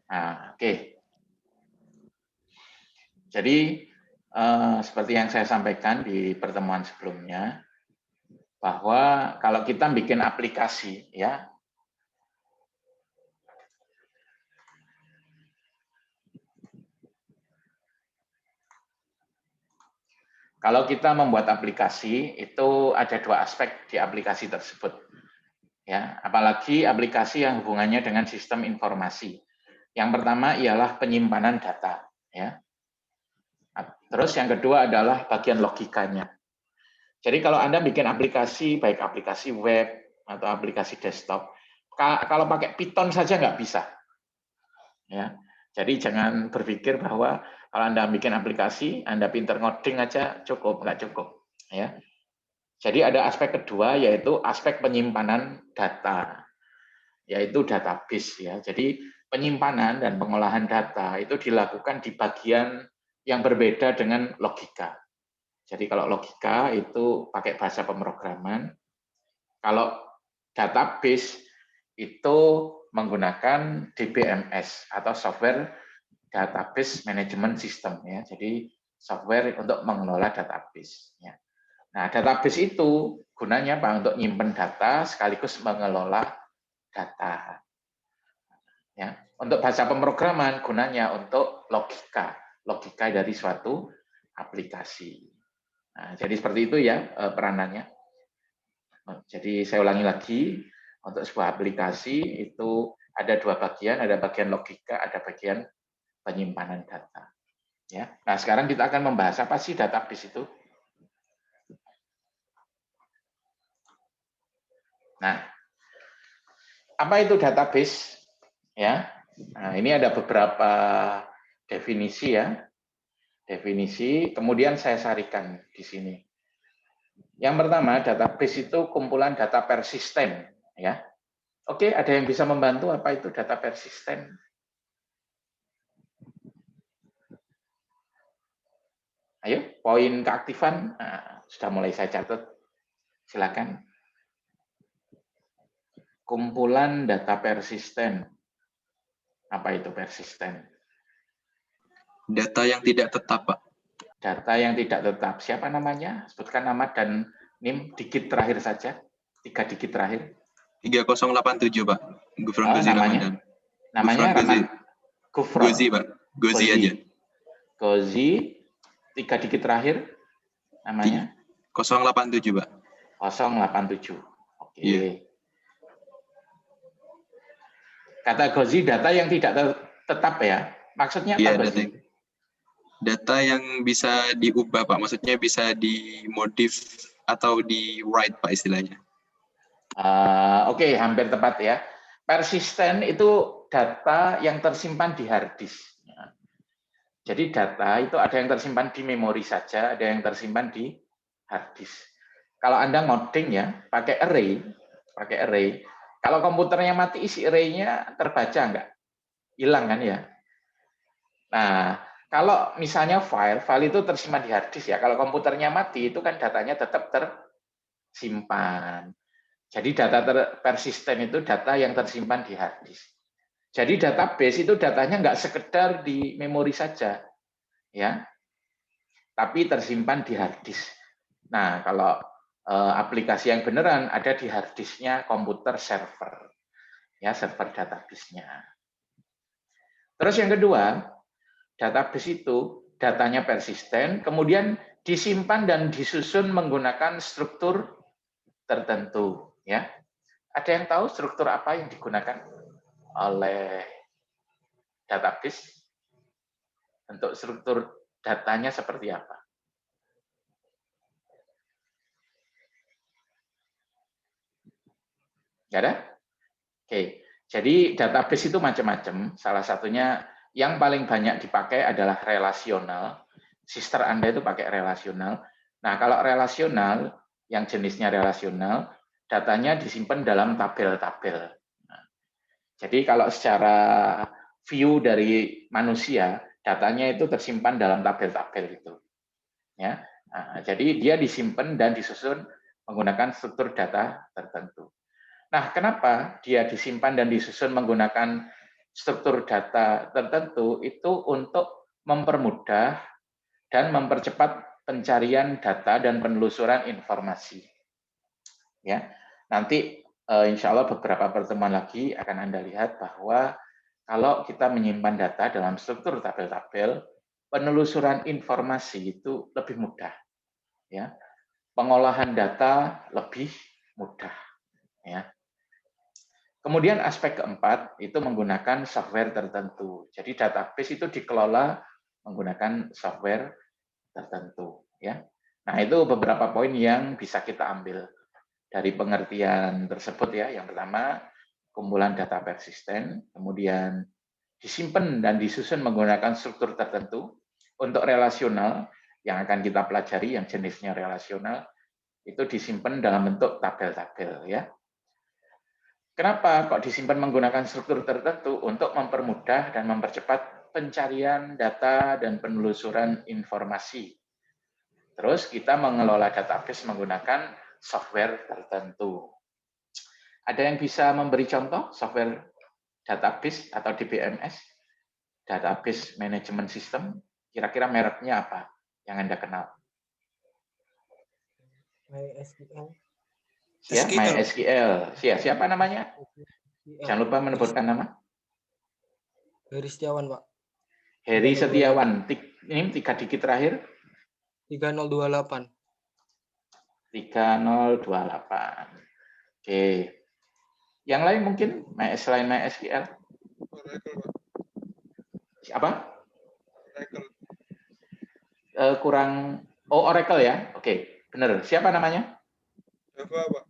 Nah, oke. Jadi seperti yang saya sampaikan di pertemuan sebelumnya, bahwa kalau kita bikin aplikasi, ya, kalau kita membuat aplikasi itu ada dua aspek di aplikasi tersebut, ya, apalagi aplikasi yang hubungannya dengan sistem informasi. Yang pertama ialah penyimpanan data, ya. Terus yang kedua adalah bagian logikanya. Jadi kalau Anda bikin aplikasi, baik aplikasi web atau aplikasi desktop, kalau pakai Python saja nggak bisa. Ya. Jadi jangan berpikir bahwa kalau Anda bikin aplikasi, Anda pinter ngoding aja cukup, nggak cukup. Ya. Jadi ada aspek kedua, yaitu aspek penyimpanan data, yaitu database. Ya. Jadi penyimpanan dan pengolahan data itu dilakukan di bagian yang berbeda dengan logika. Jadi kalau logika itu pakai bahasa pemrograman, kalau database itu menggunakan DBMS atau software database management system, ya. Jadi software untuk mengelola database, ya. Nah, database itu gunanya apa? Untuk nyimpen data sekaligus mengelola data. Ya. Untuk bahasa pemrograman gunanya untuk logika dari suatu aplikasi. Nah, jadi seperti itu ya peranannya. Jadi saya ulangi lagi, untuk sebuah aplikasi itu ada dua bagian, ada bagian logika, ada bagian penyimpanan data. Ya. Nah, sekarang kita akan membahas apa sih database itu. Nah, apa itu database? Ya. Nah, ini ada beberapa definisi, ya. Definisi, kemudian saya sarikan di sini. Yang pertama, database itu kumpulan data persisten, ya. Oke, ada yang bisa membantu apa itu data persisten? Ayo, poin keaktifan sudah mulai saya catat. Silakan. Kumpulan data persisten. Apa itu persisten? Data yang tidak tetap, Pak. Data yang tidak tetap. Siapa namanya? Sebutkan nama dan NIM digit terakhir saja. 3 digit terakhir. 3087, Pak. Gufron Gozi Namanya? Ramadan. Namanya Gufron. Gozi, Pak. Gozi aja. Gozi, 3 digit terakhir. Namanya? 087, Pak. 087. Oke. Iya. Kata Gozi, data yang tidak tetap, ya. Maksudnya apa, Gozi? Data yang bisa diubah, Pak. Maksudnya bisa dimodif atau di-write, Pak, istilahnya. Oke, hampir tepat, ya. Persisten itu data yang tersimpan di hard disk. Jadi data itu ada yang tersimpan di memori saja, ada yang tersimpan di hard disk. Kalau Anda ngoding, ya, pakai array. Kalau komputernya mati, isi array-nya terbaca enggak? Hilang kan, ya? Nah, kalau misalnya file itu tersimpan di hard disk, ya. Kalau komputernya mati, itu kan datanya tetap tersimpan. Jadi data persisten itu data yang tersimpan di hard disk. Jadi database itu datanya nggak sekedar di memori saja, ya, tapi tersimpan di hard disk. Nah, kalau aplikasi yang beneran ada di hard disknya komputer server, ya, server database-nya. Terus yang kedua, database itu datanya persisten, kemudian disimpan dan disusun menggunakan struktur tertentu, ya. Ada yang tahu struktur apa yang digunakan oleh database? Untuk struktur datanya seperti apa? Nggak ada? Oke, jadi database itu macam-macam. Salah satunya yang paling banyak dipakai adalah relasional. Sister Anda itu pakai relasional. Nah, kalau relasional, yang jenisnya relasional, datanya disimpan dalam tabel-tabel. Nah, jadi kalau secara view dari manusia, datanya itu tersimpan dalam tabel-tabel itu. Ya, nah, jadi dia disimpan dan disusun menggunakan struktur data tertentu. Nah, kenapa dia disimpan dan disusun menggunakan struktur data tertentu itu untuk mempermudah dan mempercepat pencarian data dan penelusuran informasi. Ya, nanti insya Allah beberapa pertemuan lagi akan Anda lihat bahwa kalau kita menyimpan data dalam struktur tabel-tabel, penelusuran informasi itu lebih mudah. Ya, pengolahan data lebih mudah. Ya. Kemudian aspek keempat itu menggunakan software tertentu. Jadi database itu dikelola menggunakan software tertentu. Ya. Nah itu beberapa poin yang bisa kita ambil dari pengertian tersebut ya. Yang pertama, kumpulan data persisten, kemudian disimpan dan disusun menggunakan struktur tertentu. Untuk relasional yang akan kita pelajari, yang jenisnya relasional, itu disimpan dalam bentuk tabel-tabel ya. Kenapa kok disimpan menggunakan struktur tertentu? Untuk mempermudah dan mempercepat pencarian data dan penelusuran informasi. Terus kita mengelola database menggunakan software tertentu. Ada yang bisa memberi contoh software database atau DBMS? Database Management System, kira-kira mereknya apa yang Anda kenal? MySQL. Ya, MySQL. Siapa namanya? Jangan lupa menyebutkan nama. Heri Setiawan, Pak. Heri Setiawan. Ini 3 digit terakhir. 3028. 3028. Oke. Yang lain mungkin selain MySQL? Apa? Kurang. Oh, Oracle ya. Oke, benar. Siapa namanya? Java, Pak.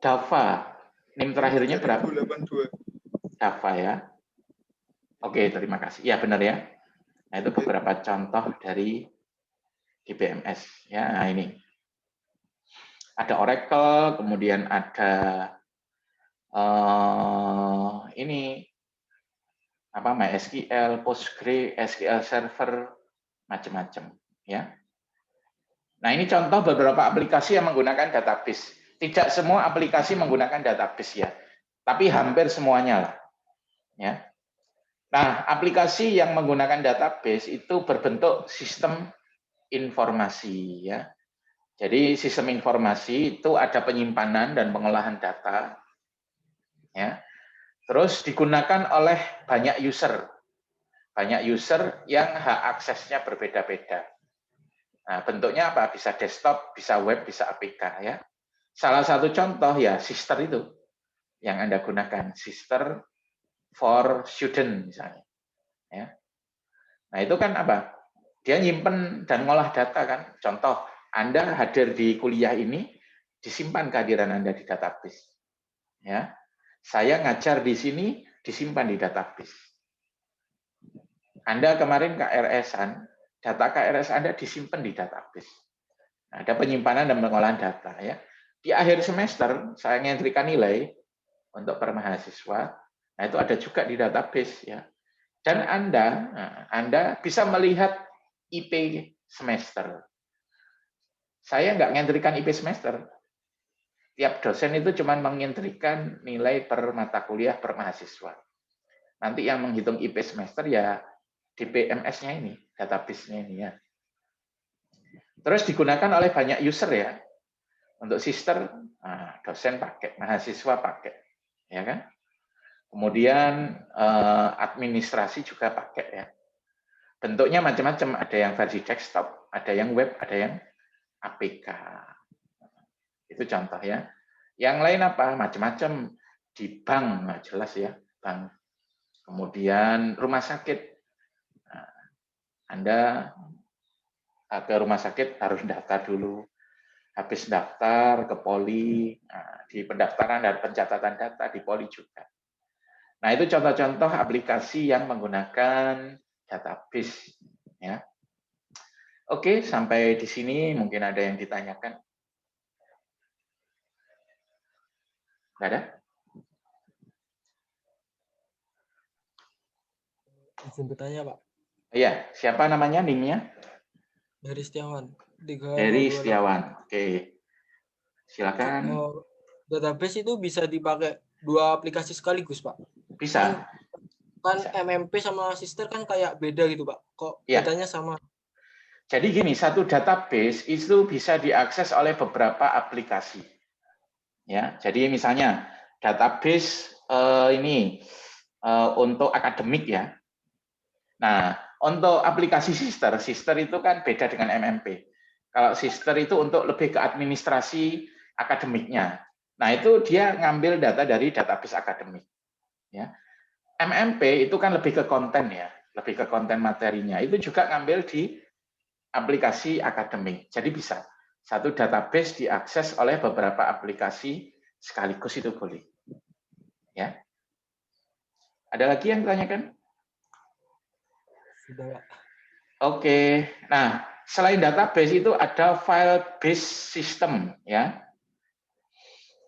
Java. NIM terakhirnya berapa? 3082. Java ya. Oke, terima kasih. Ya, benar ya. Nah, itu beberapa contoh dari DBMS. Ya, nah ini. Ada Oracle, kemudian ada ini apa MySQL, Postgre, SQL Server, macam-macam. Ya. Nah, ini contoh beberapa aplikasi yang menggunakan database. Tidak semua aplikasi menggunakan database ya, tapi hampir semuanya lah. Ya. Nah, aplikasi yang menggunakan database itu berbentuk sistem informasi ya. Jadi sistem informasi itu ada penyimpanan dan pengolahan data. Ya. Terus digunakan oleh banyak user. Banyak user yang hak aksesnya berbeda-beda. Nah, bentuknya apa? Bisa desktop, bisa web, bisa APK ya. Salah satu contoh ya Sister itu yang Anda gunakan, Sister for Student misalnya. Ya. Nah, itu kan apa? Dia nyimpen dan ngolah data kan. Contoh, Anda hadir di kuliah ini, disimpan kehadiran Anda di database. Ya. Saya ngajar di sini, disimpan di database. Anda kemarin KRS-an, data KRS Anda disimpan di database. Nah, ada penyimpanan dan pengolahan data ya. Di akhir semester saya ngentrikan nilai untuk per mahasiswa. Nah, itu ada juga di database ya. Dan Anda bisa melihat IP semester. Saya nggak ngentrikan IP semester. Tiap dosen itu cuma mengentrikan nilai per mata kuliah per mahasiswa. Nanti yang menghitung IP semester ya DBMS-nya ini, database-nya ini ya. Terus digunakan oleh banyak user ya. Untuk sister, dosen pakai, mahasiswa pakai, ya kan? Kemudian administrasi juga pakai ya. Bentuknya macam-macam, ada yang versi desktop, ada yang web, ada yang APK. Itu contoh ya. Yang lain apa? Macam-macam di bank, nah, jelas ya, bank. Kemudian rumah sakit. Anda ke rumah sakit harus daftar dulu. Habis daftar ke poli, di pendaftaran dan pencatatan data di poli juga. Nah, itu contoh-contoh aplikasi yang menggunakan database. Ya. Oke, sampai di sini mungkin ada yang ditanyakan. Nggak ada? Izin bertanya, Pak. Iya, siapa namanya NIM-nya? Heri Setiawan. Heri Setiawan. Oke. Silakan. Database itu bisa dipakai 2 aplikasi sekaligus, Pak? Bisa. Kan Bisa. MMP sama sister kan kayak beda gitu, Pak. Kok Ya. datanya sama? Jadi gini, satu database itu bisa diakses oleh beberapa aplikasi. Ya, jadi misalnya database ini untuk akademik ya. Nah, untuk aplikasi sister itu kan beda dengan MMP. Kalau sister itu untuk lebih ke administrasi akademiknya. Nah, itu dia ngambil data dari database akademik. Ya. MMP itu kan lebih ke konten ya, lebih ke konten materinya. Itu juga ngambil di aplikasi akademik. Jadi bisa satu database diakses oleh beberapa aplikasi sekaligus itu boleh. Ya. Ada lagi yang ditanyakan? Sudah, Pak. Oke. Nah, selain database itu ada file based system ya.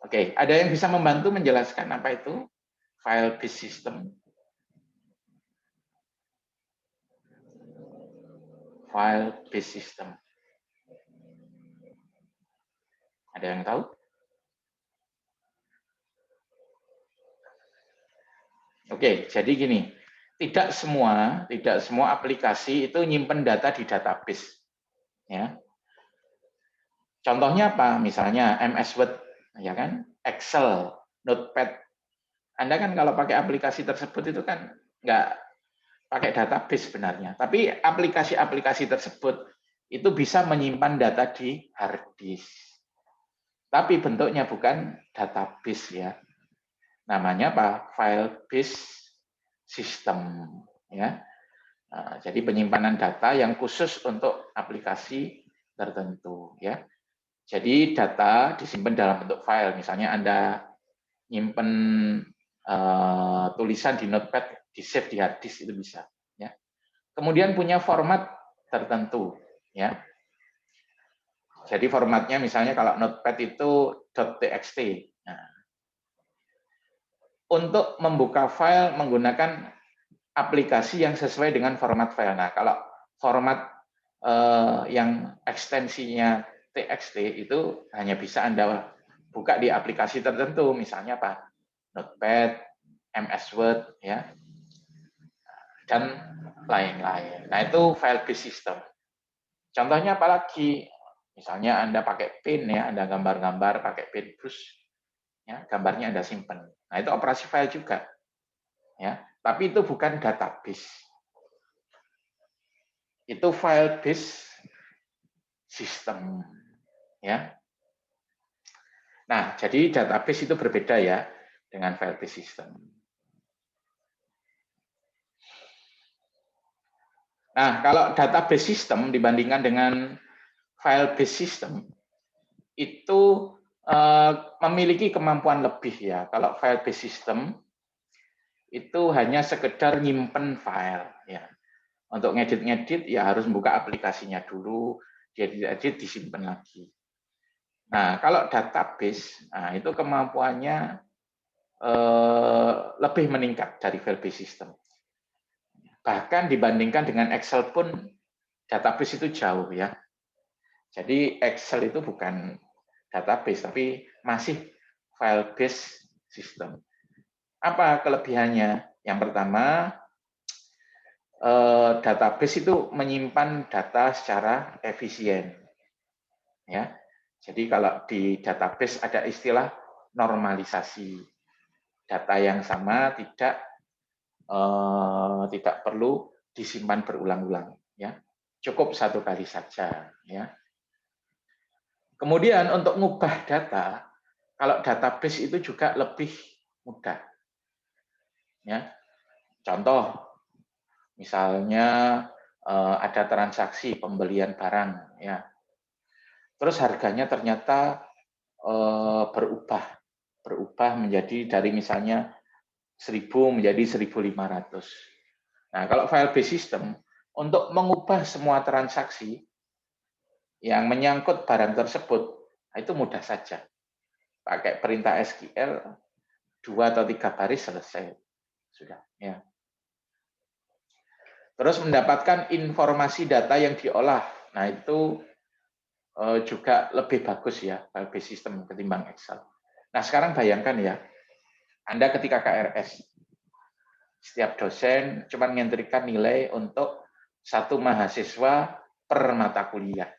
Oke, ada yang bisa membantu menjelaskan apa itu file based system? File based system. Ada yang tahu? Oke, jadi gini, tidak semua aplikasi itu nyimpen data di database. Ya. Contohnya apa? Misalnya MS Word, ya kan? Excel, Notepad. Anda kan kalau pakai aplikasi tersebut itu kan nggak pakai database sebenarnya. Tapi aplikasi-aplikasi tersebut itu bisa menyimpan data di hard disk. Tapi bentuknya bukan database ya. Namanya apa? File based system ya. Nah, jadi penyimpanan data yang khusus untuk aplikasi tertentu ya. Jadi data disimpan dalam bentuk file. Misalnya Anda nyimpen tulisan di Notepad, di save di hard disk itu bisa. Ya. Kemudian punya format tertentu. Ya. Jadi formatnya misalnya kalau Notepad itu .txt. Nah, untuk membuka file menggunakan aplikasi yang sesuai dengan format file. Nah, kalau format yang ekstensinya TXT itu hanya bisa Anda buka di aplikasi tertentu, misalnya apa? Notepad, MS Word, ya, dan lain-lain. Nah, itu file based system. Contohnya apalagi? Misalnya Anda pakai pin ya, Anda gambar-gambar pakai paintbrush, ya, gambarnya Anda simpan. Nah, itu operasi file juga. Ya, tapi itu bukan database. Itu file based system. Ya. Nah, jadi database itu berbeda ya dengan file based system. Nah, kalau database system dibandingkan dengan file based system itu memiliki kemampuan lebih ya. Kalau file based system itu hanya sekedar nyimpen file ya. Untuk ngedit-ngedit ya harus membuka aplikasinya dulu, dia edit disimpan lagi. Nah, kalau database, nah itu kemampuannya lebih meningkat dari file based system. Bahkan dibandingkan dengan Excel pun database itu jauh ya. Jadi Excel itu bukan database, tapi masih file based system. Apa kelebihannya? Yang pertama, database itu menyimpan data secara efisien. Ya, jadi kalau di database ada istilah normalisasi, data yang sama tidak perlu disimpan berulang-ulang. Ya, cukup satu kali saja. Ya. Kemudian untuk mengubah data, kalau database itu juga lebih mudah. Ya, contoh, misalnya ada transaksi pembelian barang, ya. Terus harganya ternyata berubah menjadi dari misalnya 1.000 menjadi 1.500. Nah, kalau file based system untuk mengubah semua transaksi yang menyangkut barang tersebut itu mudah saja. Pakai perintah SQL 2 atau 3 baris selesai. Sudah, ya. Terus mendapatkan informasi data yang diolah. Nah, itu juga lebih bagus ya file based system ketimbang Excel. Nah, sekarang bayangkan ya, Anda ketika KRS, Setiap dosen cuma mengentrikan nilai untuk satu mahasiswa per mata kuliah.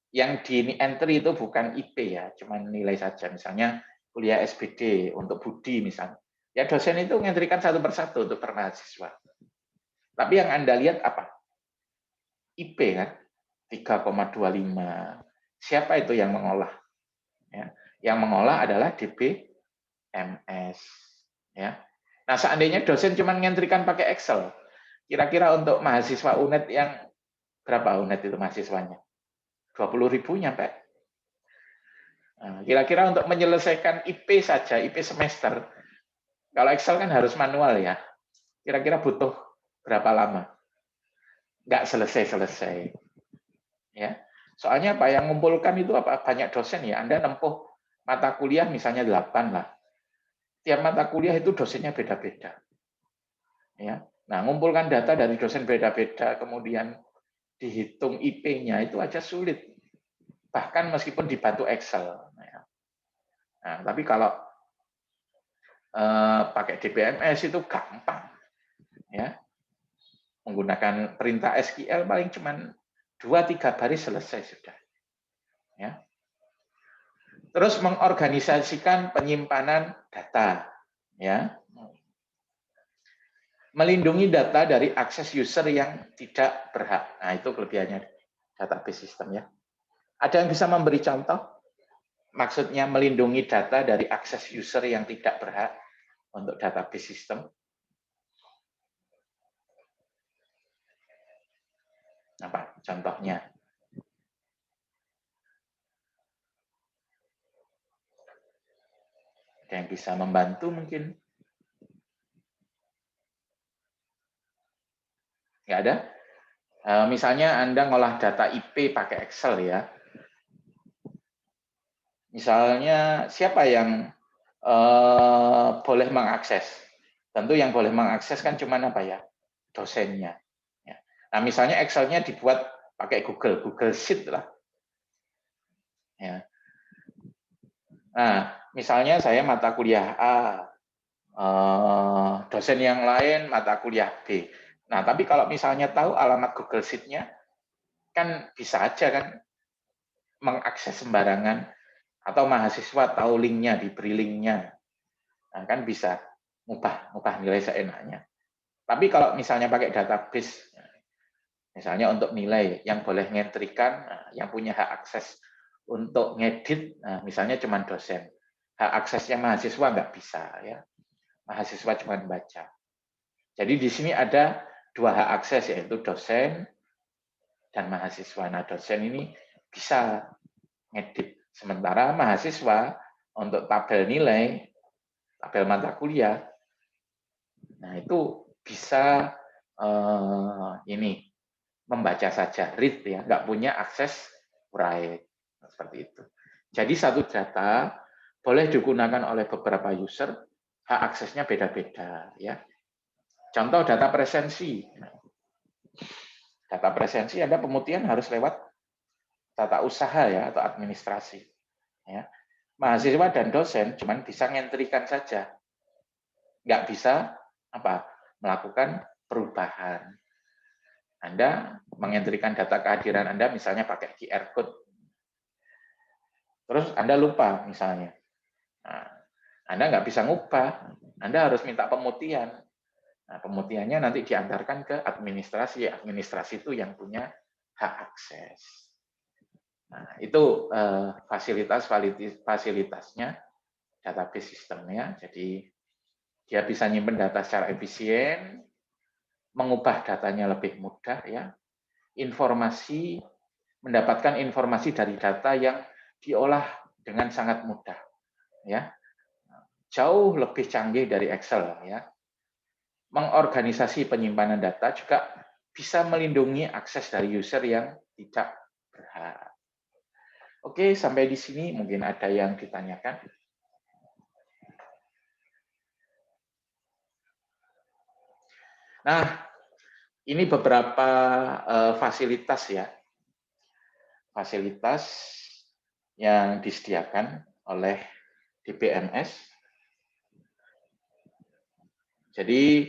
Yang di entry itu bukan IP ya, cuma nilai saja. Misalnya kuliah SBD untuk Budi misalnya. Ya dosen itu mengentrikan satu persatu untuk per mahasiswa. Tapi yang Anda lihat apa? IP kan, 3,25. Siapa itu yang mengolah? Ya. Yang mengolah adalah DBMS. Ya. Nah, seandainya dosen cuma ngentrikan pakai Excel, kira-kira untuk mahasiswa UNED yang berapa UNED itu mahasiswanya? 20.000 nyampe. Nah, kira-kira untuk menyelesaikan IP saja, IP semester, kalau Excel kan harus manual ya, kira-kira butuh berapa lama? Nggak selesai-selesai. Ya. Soalnya apa yang mengumpulkan itu apa? Banyak dosen ya, Anda nempuh mata kuliah misalnya 8 lah. Tiap mata kuliah itu dosennya beda-beda. Ya. Nah, mengumpulkan data dari dosen beda-beda, kemudian dihitung IP-nya itu aja sulit. Bahkan meskipun dibantu Excel. Nah, tapi kalau pakai DBMS itu gampang. Ya. Menggunakan perintah SQL paling cuma 2-3 baris selesai sudah. Ya. Terus mengorganisasikan penyimpanan data. Ya. Melindungi data dari akses user yang tidak berhak. Nah, itu kelebihannya database system ya. Ada yang bisa memberi contoh? Maksudnya melindungi data dari akses user yang tidak berhak untuk database system. Apa contohnya? Ada yang bisa membantu mungkin? Nggak ada? Misalnya Anda ngolah data IP pakai Excel ya. Misalnya siapa yang boleh mengakses? Tentu yang boleh mengakses kan cuma apa ya? Dosennya. Ya. Nah, misalnya Excel-nya dibuat pakai Google Sheet lah. Ya. Nah, misalnya saya mata kuliah A, dosen yang lain mata kuliah B. Nah, tapi kalau misalnya tahu alamat Google Sheet-nya, kan bisa aja kan mengakses sembarangan, atau mahasiswa tahu linknya, diberi linknya. Nah, kan bisa ngubah nilai seenaknya. Tapi kalau misalnya pakai database, misalnya untuk nilai yang boleh ngentrikan, yang punya hak akses untuk ngedit, nah, misalnya cuma dosen. Hak aksesnya mahasiswa nggak bisa ya. Mahasiswa cuma baca. Jadi di sini ada 2 hak akses, yaitu dosen dan mahasiswa. Nah, dosen ini bisa ngedit. Sementara mahasiswa untuk tabel nilai, tabel mata kuliah, nah itu bisa ini membaca saja, read ya, nggak punya akses write seperti itu. Jadi satu data boleh digunakan oleh beberapa user, hak aksesnya beda-beda ya. Contoh data presensi. Data presensi Anda pemutihan harus lewat tata usaha ya atau administrasi. Ya. Mahasiswa dan dosen cuma bisa ngentrikan saja, nggak bisa apa melakukan perubahan. Anda mengentrikan data kehadiran Anda misalnya pakai QR code, terus Anda lupa misalnya, nah, Anda nggak bisa ngubah, Anda harus minta pemutihan. Nah, pemutihannya nanti diantarkan ke administrasi, administrasi itu yang punya hak akses. Nah, itu fasilitasnya database sistemnya. Jadi dia bisa nyimpen data secara efisien, mengubah datanya lebih mudah ya. Mendapatkan informasi dari data yang diolah dengan sangat mudah ya. Jauh lebih canggih dari Excel ya. Mengorganisasi penyimpanan data juga bisa melindungi akses dari user yang tidak berhak. Oke, sampai di sini mungkin ada yang ditanyakan. Nah, ini beberapa fasilitas ya. Fasilitas yang disediakan oleh DBMS. Jadi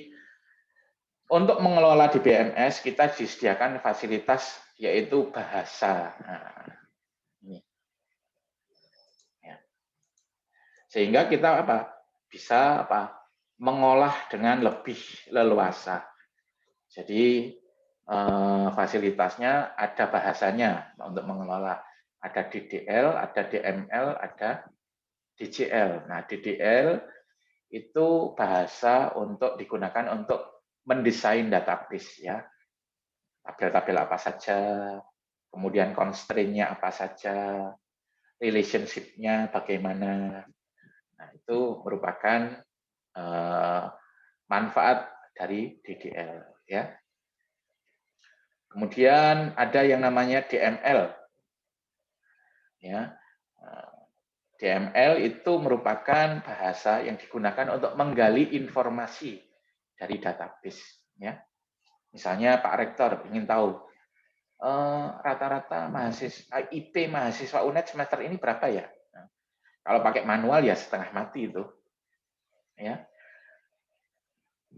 Untuk mengelola di BMS kita disediakan fasilitas yaitu bahasa. Nah, ini. Ya. Sehingga kita bisa mengolah dengan lebih leluasa. Jadi fasilitasnya ada bahasanya untuk mengelola. Ada DDL, ada DML, ada DCL. Nah, DDL itu bahasa untuk digunakan untuk mendesain database ya. Tabel-tabel apa saja, kemudian constraint-nya apa saja, relationship-nya bagaimana. Nah, itu merupakan manfaat dari DDL ya. Kemudian ada yang namanya DML. Ya. DML itu merupakan bahasa yang digunakan untuk menggali informasi dari database. Ya. Misalnya Pak Rektor ingin tahu rata-rata mahasiswa IP mahasiswa UNED semester ini berapa ya? Nah, kalau pakai manual ya setengah mati itu. Ya.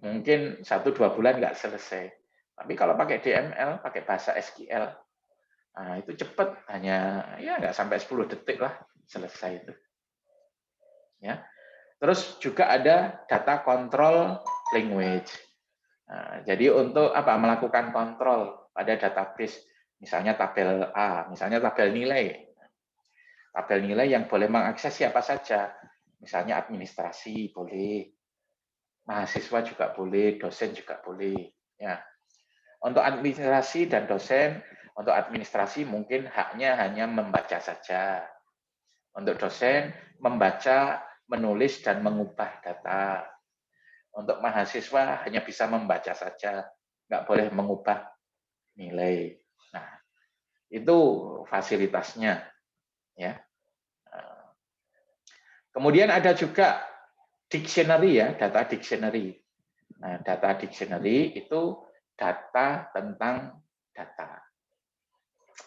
Mungkin 1-2 bulan nggak selesai. Tapi kalau pakai DML, pakai bahasa SQL, nah itu cepat, hanya ya nggak sampai 10 detik lah selesai itu. Ya. Terus juga ada data control language. Nah, jadi untuk melakukan kontrol pada database, misalnya tabel A, misalnya tabel nilai. Tabel nilai yang boleh mengakses siapa saja. Misalnya administrasi boleh, mahasiswa juga boleh, dosen juga boleh. Ya. Untuk administrasi dan dosen, untuk administrasi mungkin haknya hanya membaca saja. Untuk dosen, membaca, menulis, dan mengubah data. Untuk mahasiswa hanya bisa membaca saja, nggak boleh mengubah nilai. Nah, itu fasilitasnya. Ya. Kemudian ada juga dictionary ya, data dictionary. Nah, data dictionary itu data tentang data.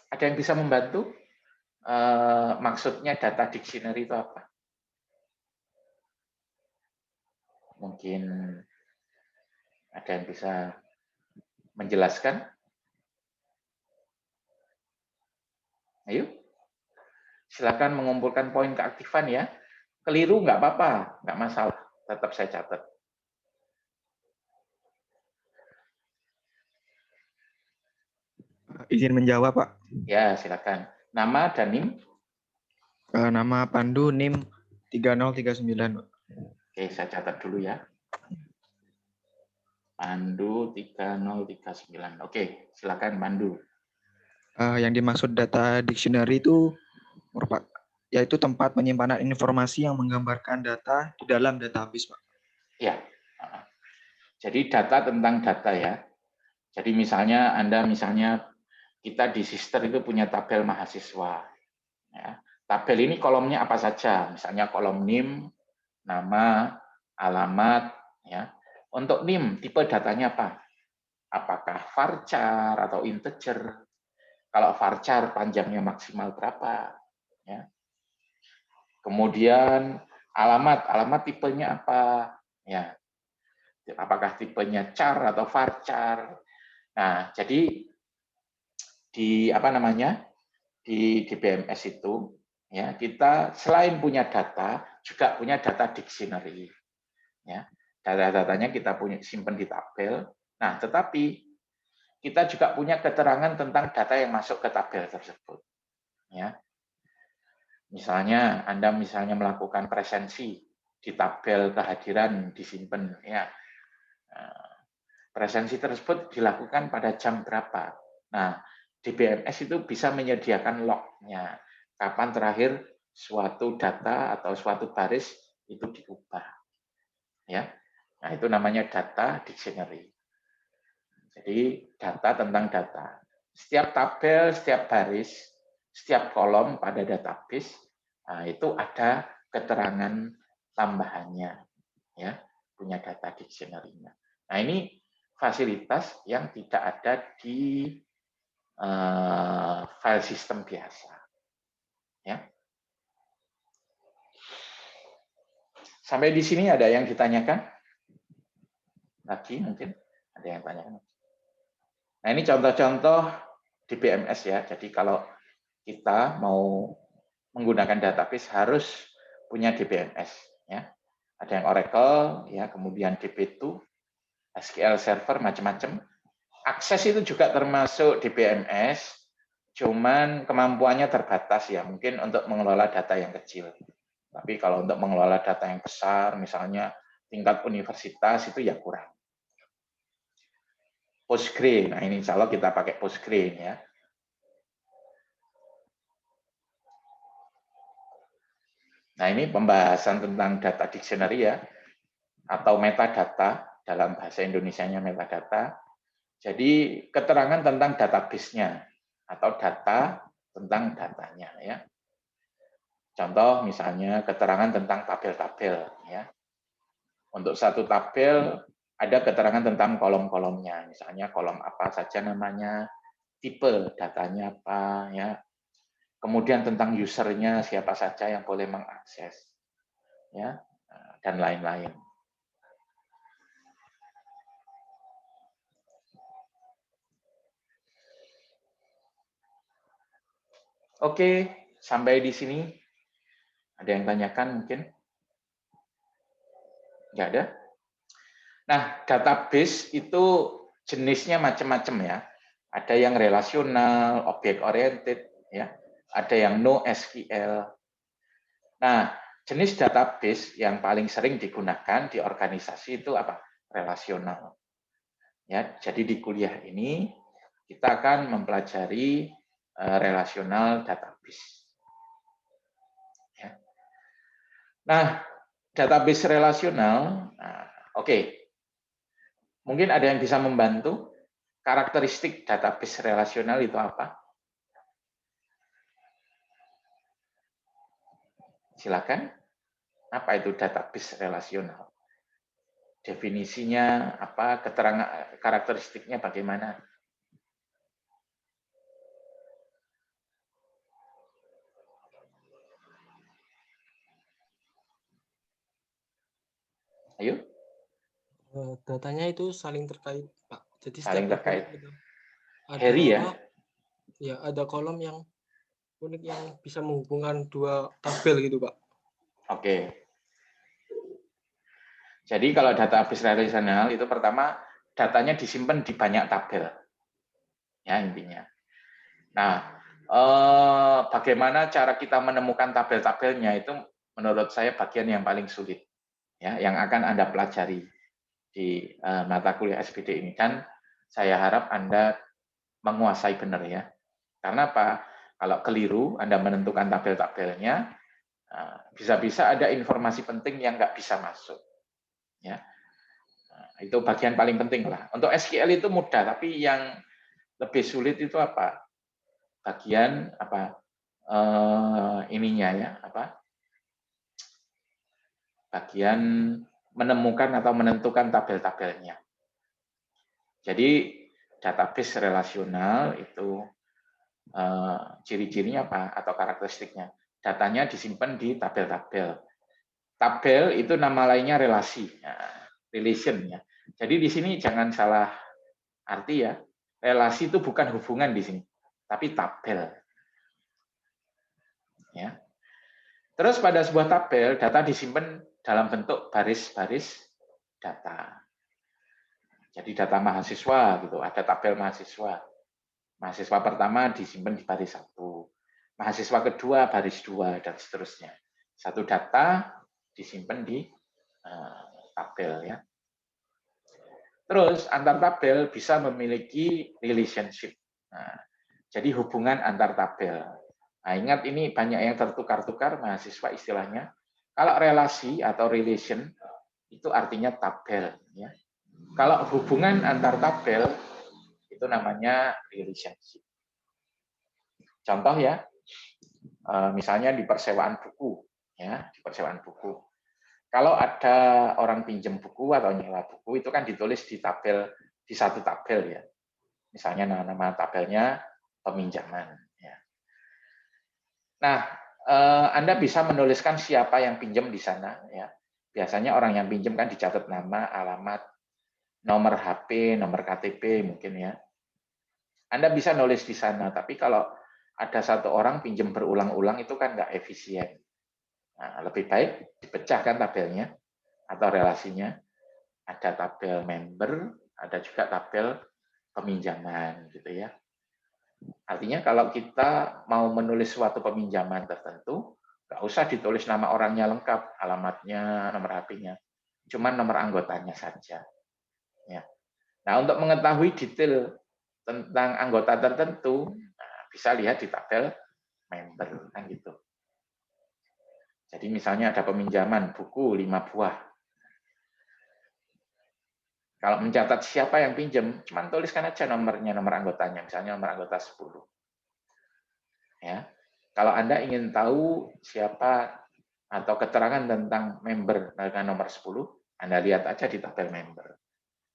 Ada yang bisa membantu? Maksudnya data dictionary itu apa? Mungkin ada yang bisa menjelaskan? Ayo, silakan mengumpulkan poin keaktifan ya. Keliru nggak apa-apa, nggak masalah. Tetap saya catat. Izin menjawab, Pak. Ya, silakan. Nama dan NIM? Nama Pandu, NIM 3039. Oke, saya catat dulu ya. Pandu 3039. Oke, silakan Pandu. Yang dimaksud data dictionary itu merupakan yaitu tempat penyimpanan informasi yang menggambarkan data di dalam database, Pak. Ya. Jadi data tentang data ya. Jadi misalnya kita di Sister itu punya tabel mahasiswa. Ya. Tabel ini kolomnya apa saja? Misalnya kolom NIM, nama, alamat, ya. Untuk NIM tipe datanya apa? Apakah varchar atau integer? Kalau varchar panjangnya maksimal berapa? Ya. Kemudian alamat tipenya apa? Ya. Apakah tipenya char atau varchar? Nah, jadi di di BMS itu ya kita selain punya data juga punya data dictionary. Ya. Data-datanya kita punya simpan di tabel. Nah, tetapi kita juga punya keterangan tentang data yang masuk ke tabel tersebut. Ya. Misalnya Anda melakukan presensi di tabel kehadiran disimpan ya. Presensi tersebut dilakukan pada jam berapa. Nah, di BMS itu bisa menyediakan log-nya. Kapan terakhir suatu data atau suatu baris itu diubah. Ya. Nah, itu namanya data dictionary. Jadi data tentang data. Setiap tabel, setiap baris, setiap kolom pada database itu ada keterangan tambahannya, ya, punya data dictionary-nya. Nah, ini fasilitas yang tidak ada di file system biasa, ya. Sampai di sini ada yang ditanyakan? Lagi mungkin Ada yang tanya. Nah, ini contoh-contoh DBMS ya. Jadi kalau kita mau menggunakan database harus punya DBMS ya. Ada yang Oracle ya, kemudian DB2, SQL Server macam-macam. Akses itu juga termasuk DBMS, cuman kemampuannya terbatas ya, mungkin untuk mengelola data yang kecil. Tapi kalau untuk mengelola data yang besar, misalnya tingkat universitas itu ya kurang. Postgre, nah ini insya Allah kita pakai Postgre ya. Nah ini pembahasan tentang data dictionary ya, atau metadata, dalam bahasa Indonesianya metadata. Jadi keterangan tentang database-nya, atau data tentang datanya ya. Contoh misalnya keterangan tentang tabel-tabel ya. Untuk satu tabel ada keterangan tentang kolom-kolomnya, misalnya kolom apa saja namanya, tipe datanya apa ya. Kemudian tentang usernya siapa saja yang boleh mengakses ya, dan lain-lain. Oke, sampai di sini. Ada yang tanyakan mungkin? Nggak ada? Nah, database itu jenisnya macam-macam ya. Ada yang relasional, object oriented, ya. Ada yang NoSQL. Nah, jenis database yang paling sering digunakan di organisasi itu apa? Relasional. Ya, jadi di kuliah ini kita akan mempelajari relasional database. Ya. Nah, database relasional, oke. Mungkin ada yang bisa membantu. Karakteristik database relasional itu apa? Silakan. Apa itu database relasional? Definisinya apa? Keterangan karakteristiknya bagaimana? Ayo. Datanya itu saling terkait, Pak. Jadi Saling setiap terkait. tabel Harry ya? Ya, ada kolom yang unik yang bisa menghubungkan dua tabel gitu, Pak. Oke. Jadi kalau database relasional itu pertama datanya disimpan di banyak tabel. Ya intinya. Nah, bagaimana cara kita menemukan tabel-tabelnya itu menurut saya bagian yang paling sulit. Ya, yang akan Anda pelajari di mata kuliah SPD ini, dan saya harap Anda menguasai benar ya. Karena apa? Kalau keliru Anda menentukan tabel-tabelnya, bisa-bisa ada informasi penting yang nggak bisa masuk. Ya, itu bagian paling penting lah. Untuk SQL itu mudah, tapi yang lebih sulit itu apa? Bagian apa? Ininya ya, apa? Bagian menemukan atau menentukan tabel-tabelnya. Jadi database relasional itu ciri-cirinya apa atau karakteristiknya? Datanya disimpan di tabel-tabel. Tabel itu nama lainnya relasi, relation ya. Jadi di sini jangan salah arti ya. Relasi itu bukan hubungan di sini, tapi tabel. Ya. Terus pada sebuah tabel, data disimpan dalam bentuk baris-baris data. Jadi data mahasiswa gitu, ada tabel mahasiswa. Mahasiswa pertama disimpan di baris 1, mahasiswa kedua baris 2 dan seterusnya. Satu data disimpan di tabel ya. Terus antar tabel bisa memiliki relationship. Nah, jadi hubungan antar tabel. Nah, ingat ini banyak yang tertukar-tukar mahasiswa istilahnya. Kalau relasi atau relation itu artinya tabel ya. Kalau hubungan antar tabel itu namanya relationship. Contoh ya, misalnya di persewaan buku ya, di persewaan buku. Kalau ada orang pinjam buku atau nyewa buku itu kan ditulis di tabel, di satu tabel ya. Misalnya nama tabelnya peminjaman ya. Nah, Anda bisa menuliskan siapa yang pinjam di sana ya. Biasanya orang yang pinjam kan dicatat nama, alamat, nomor HP, nomor KTP mungkin ya. Anda bisa nulis di sana, tapi kalau ada satu orang pinjam berulang-ulang itu kan nggak efisien. Nah, lebih baik dipecahkan tabelnya atau relasinya. Ada tabel member, ada juga tabel peminjaman gitu ya. Artinya kalau kita mau menulis suatu peminjaman tertentu, nggak usah ditulis nama orangnya lengkap, alamatnya, nomor HP-nya, cuman nomor anggotanya saja. Ya. Nah, untuk mengetahui detail tentang anggota tertentu, nah, bisa lihat di tabel member kan gitu. Jadi misalnya ada peminjaman buku 5 buah. Kalau mencatat siapa yang pinjam, cuman tuliskan aja nomornya, nomor anggotanya, misalnya nomor anggota 10. Ya. Kalau Anda ingin tahu siapa atau keterangan tentang member dengan nomor 10, Anda lihat aja di tabel member.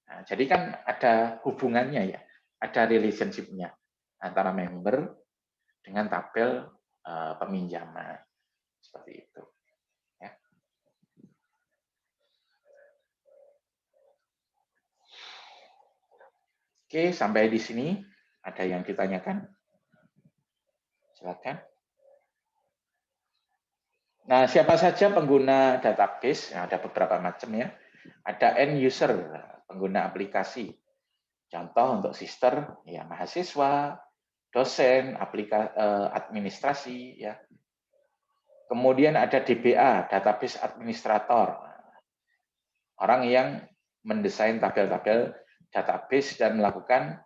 Nah, jadi kan ada hubungannya ya, ada relationship-nya antara member dengan tabel peminjaman. Seperti itu. Ya. Oke, sampai di sini ada yang ditanyakan? Silakan. Nah, siapa saja pengguna database? Nah, ada beberapa macam ya. Ada end user, pengguna aplikasi. Contoh untuk sister, ya mahasiswa, dosen, administrasi, ya. Kemudian ada DBA, database administrator, orang yang mendesain tabel-tabel database dan melakukan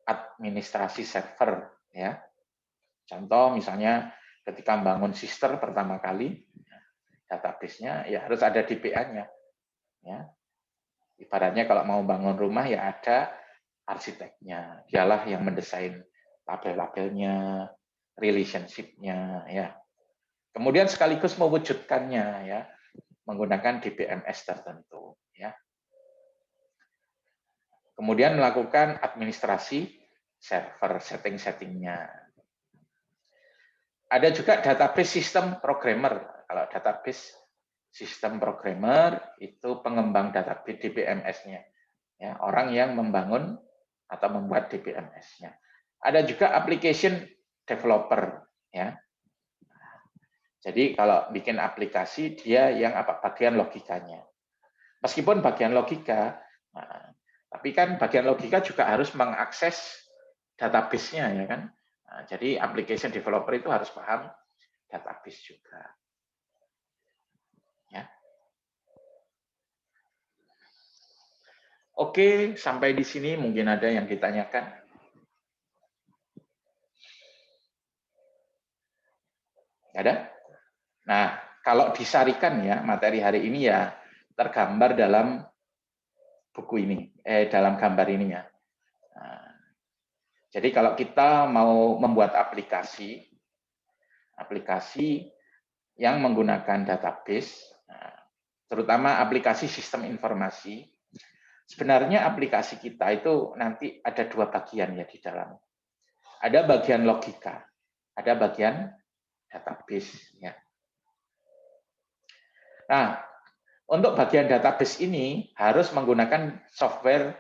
administrasi server, ya. Contoh misalnya ketika membangun sister pertama kali, database-nya ya harus ada DBA-nya, ya. Ibaratnya kalau mau bangun rumah ya ada arsiteknya, dialah yang mendesain tabel-tabelnya, relationship-nya, ya. Kemudian sekaligus mewujudkannya, ya, menggunakan DBMS tertentu, ya. Kemudian melakukan administrasi server, setting-settingnya. Ada juga database sistem programmer. Kalau database sistem programmer itu pengembang database DBMS-nya, ya, orang yang membangun atau membuat DBMS-nya. Ada juga application developer, ya. Jadi kalau bikin aplikasi dia yang bagian logikanya. Meskipun bagian logika, nah, tapi kan bagian logika juga harus mengakses database-nya, ya kan. Nah, jadi application developer itu harus paham database juga. Ya. Oke, sampai di sini mungkin ada yang ditanyakan. Ada? Nah, kalau disarikan ya materi hari ini ya tergambar dalam buku ini, dalam gambar ini ya. Nah, jadi kalau kita mau membuat aplikasi yang menggunakan database, terutama aplikasi sistem informasi, sebenarnya aplikasi kita itu nanti ada dua bagian ya di dalam. Ada bagian logika, ada bagian database. Ya. Nah, untuk bagian database ini harus menggunakan software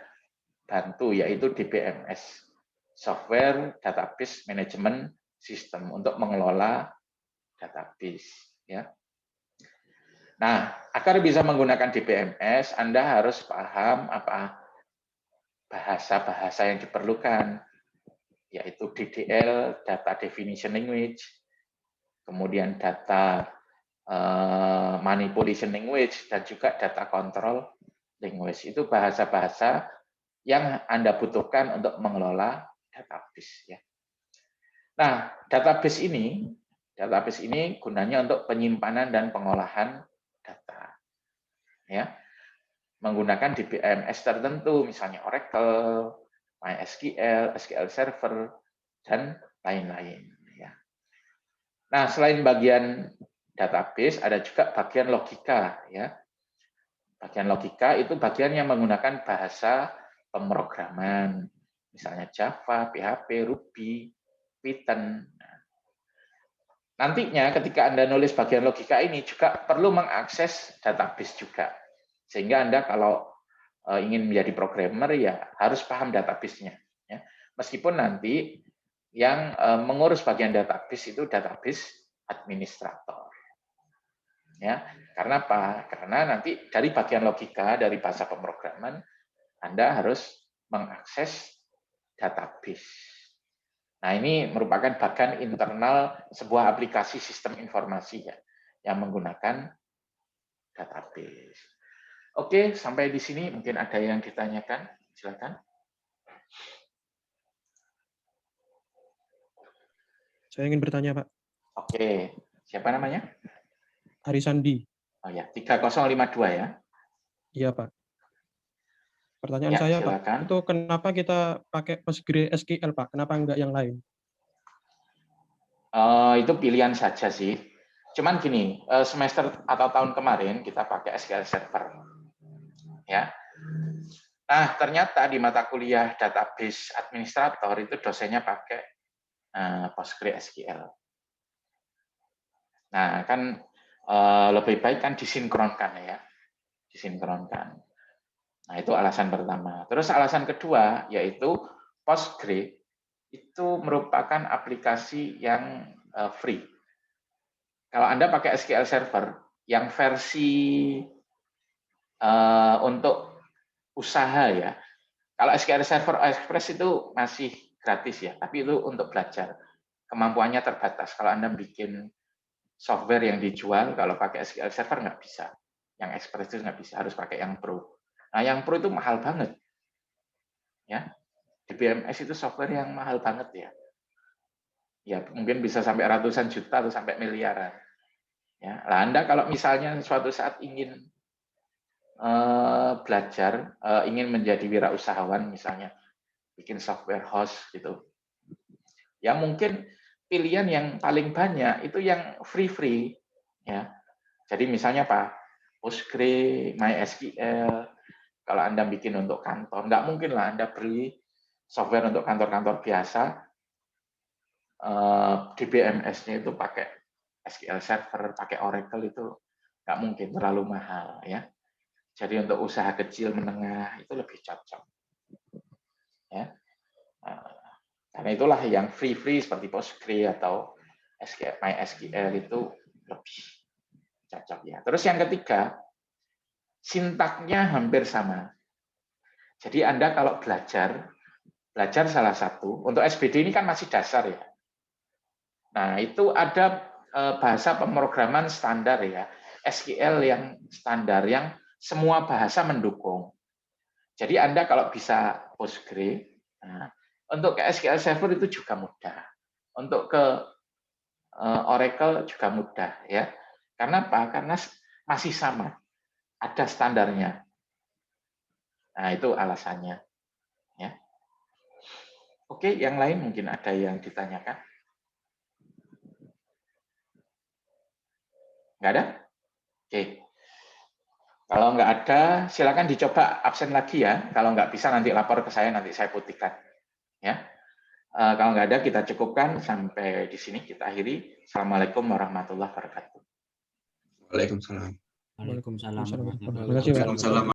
bantu, yaitu DBMS, Software Database Management System, untuk mengelola database. Ya. Nah, agar bisa menggunakan DBMS, Anda harus paham apa bahasa-bahasa yang diperlukan, yaitu DDL, Data Definition Language, kemudian Data Manipulation Language, dan juga Data Control Language. Itu bahasa-bahasa yang Anda butuhkan untuk mengelola database. Ya. Nah, database ini gunanya untuk penyimpanan dan pengolahan data. Ya. Menggunakan DBMS tertentu, misalnya Oracle, MySQL, SQL Server, dan lain-lain. Ya. Nah, selain bagian database, ada juga bagian logika. Ya. Bagian logika itu bagian yang menggunakan bahasa pemrograman, misalnya Java, PHP, Ruby, Python. Nantinya ketika Anda nulis bagian logika ini juga perlu mengakses database juga. Sehingga Anda kalau ingin menjadi programmer ya harus paham database-nya. Ya. Meskipun nanti yang mengurus bagian database itu database administrator. Ya, karena apa? Karena nanti dari bagian logika dari bahasa pemrograman Anda harus mengakses database. Nah, ini merupakan bagian internal sebuah aplikasi sistem informasi ya, yang menggunakan database. Oke, sampai di sini mungkin ada yang ditanyakan, silakan. Saya ingin bertanya, Pak. Oke, siapa namanya? Arisandi. Oh ya, 3052 ya. Iya, Pak. Pertanyaan Ya, saya, silakan. Pak, itu kenapa kita pakai PostgreSQL, Pak? Kenapa enggak yang lain? Itu pilihan saja sih. Cuman gini, semester atau tahun kemarin kita pakai SQL Server. Ya. Nah, ternyata di mata kuliah database administrator itu dosennya pakai PostgreSQL. Nah, kan lebih baik kan disinkronkan ya. Disinkronkan. Nah, itu alasan pertama. Terus alasan kedua yaitu Postgre itu merupakan aplikasi yang free. Kalau Anda pakai SQL Server yang versi untuk usaha ya. Kalau SQL Server Express itu masih gratis ya, tapi itu untuk belajar. Kemampuannya terbatas. Kalau Anda bikin software yang dijual, kalau pakai SQL Server nggak bisa. Yang Express itu nggak bisa, harus pakai yang Pro. Nah, yang Pro itu mahal banget. Ya, di BMS itu software yang mahal banget ya. Ya, mungkin bisa sampai ratusan juta atau sampai miliaran. Ya, lah Anda kalau misalnya suatu saat ingin belajar, ingin menjadi wirausahawan misalnya, bikin software host gitu. Ya mungkin pilihan yang paling banyak itu yang free ya. Jadi misalnya Pak, Postgre, MySQL, kalau Anda bikin untuk kantor, nggak mungkin lah Anda beli software untuk kantor-kantor biasa, di BMS-nya itu pakai SQL Server, pakai Oracle itu nggak mungkin, terlalu mahal ya. Jadi untuk usaha kecil menengah itu lebih cocok. Ya. Karena itulah yang free seperti Postgre atau MySQL itu lebih cocok ya. Terus yang ketiga, sintaknya hampir sama. Jadi Anda kalau belajar salah satu, untuk SBD ini kan masih dasar ya. Nah, itu ada bahasa pemrograman standar ya, SQL yang standar, yang semua bahasa mendukung. Jadi Anda kalau bisa Postgre, nah, untuk ke SQL Server itu juga mudah. Untuk ke Oracle juga mudah ya. Karena apa? Karena masih sama, ada standarnya. Nah, itu alasannya. Ya. Oke, yang lain mungkin ada yang ditanyakan? Nggak ada? Oke. Kalau nggak ada, silakan dicoba absen lagi ya. Kalau nggak bisa nanti lapor ke saya, nanti saya putihkan. Ya. Kalau nggak ada, kita cukupkan sampai di sini. Kita akhiri. Assalamualaikum warahmatullahi wabarakatuh. Waalaikumsalam. Waalaikumsalam. Terima kasih, Pak. Waalaikumsalam.